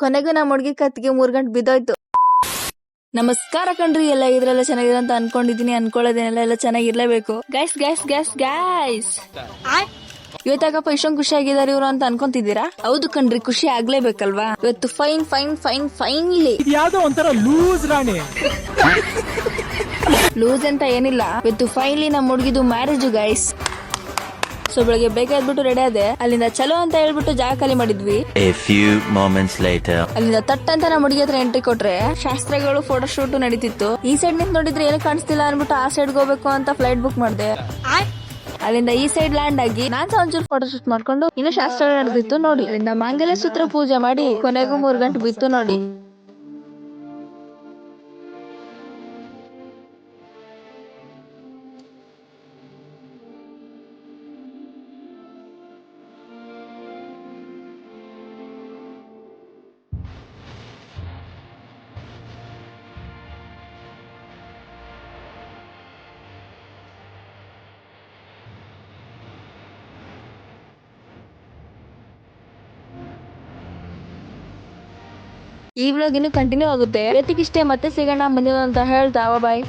ಕೊನೆಗೂ ನಮ್ಮ ಹುಡ್ಗಿ ಕತ್ತಿಗೆ 3 ಗಂಟೆ ಬಿದ್ದೋಯ್ತು. ನಮಸ್ಕಾರ ಕಣ್ರಿ, ಎಲ್ಲ ಇದ್ರೆಲ್ಲ ಚೆನ್ನಾಗಿದೆ ಅಂತ ಅನ್ಕೊಂಡಿದೀನಿ. ಅನ್ಕೊಳ್ಳೋದೇನೆಲ್ಲ ಎಲ್ಲ ಚೆನ್ನಾಗಿರ್ಲೇಬೇಕು. ಗೈಸ್ ಗೈಸ್ ಗೈಸ್ ಗೈಸ್ ಇವತ್ತಾಗಪ್ಪ ಇಷ್ಟೊಂದು ಖುಷಿ ಆಗಿದ್ದಾರೆ ಇವ್ರು ಅಂತ ಅನ್ಕೊಂತಿದ್ದೀರಾ? ಹೌದು ಕಣ್ರಿ, ಖುಷಿ ಆಗ್ಲೇಬೇಕಲ್ವಾ. ಇವತ್ತು ಫೈನ್ ಫೈನ್ ಫೈನ್ ಫೈನ್ಲಿ ಯಾವ್ದೋ ಒಂಥರ ಲೂಸ್ ರಾಣಿ. ಲೂಸ್ ಅಂತ ಏನಿಲ್ಲ, ಇವತ್ತು ಫೈನ್ಲಿ ನಮ್ಮ ಹುಡುಗಿದು ಮ್ಯಾರೇಜ್ ಗೈಸ್. ಸೊ ಬೆಳಗ್ಗೆ ಬೇಗ ಎದ್ಬಿಟ್ಟು ರೆಡಿ ಆದೆ. ಅಲ್ಲಿಂದ ಚಲೋ ಅಂತ ಹೇಳ್ಬಿಟ್ಟು ಜಾಗ ಖಾಲಿ ಮಾಡಿದ್ವಿ. A few moments later. ಅಲ್ಲಿಂದ ತಟ್ ಅಂತ ನಮ್ಮ ಹುಡುಗಿ ಹತ್ರ ಎಂಟ್ರಿ ಕೊಟ್ರೆ ಶಾಸ್ತ್ರಗಳು ಫೋಟೋ ಶೂಟ್ ನಡೀತಿತ್ತು. ಈ ಸೈಡ್ ನಿಂತ ನೋಡಿದ್ರೆ ಏನು ಕಾಣಿಸ್ತಿಲ್ಲ ಅನ್ಬಿಟ್ಟು ಆ ಸೈಡ್ ಹೋಗ್ಬೇಕು ಅಂತ ಫ್ಲೈಟ್ ಬುಕ್ ಮಾಡಿದೆ. ಅಲ್ಲಿಂದ ಈ ಸೈಡ್ ಲ್ಯಾಂಡ್ ಆಗಿ ನಾನ್ ಒಂಚೂರು ಫೋಟೋ ಶೂಟ್ ಮಾಡ್ಕೊಂಡು ಇನ್ನು ಶಾಸ್ತ್ರ ನಡೆದಿತ್ತು ನೋಡಿ. ಅಲ್ಲಿಂದ ಮಾಂಗಲ್ಯ ಸೂತ್ರ ಪೂಜೆ ಮಾಡಿ ಕೊನೆಗೂ 3 ಗಂಟೆ ಬಿತ್ತು ನೋಡಿ. ಈ ವ್ಲಾಗ್ ಇನ್ನು ಕಂಟಿನ್ಯೂ ಆಗುತ್ತೆ. ಇವತ್ತಿಗಿಷ್ಟೇ, ಮತ್ತೆ ಸಿಗೋಣ ಮುಂದಿನ ಅಂತ ಹೇಳ್ತಾ ಬಾಯ್.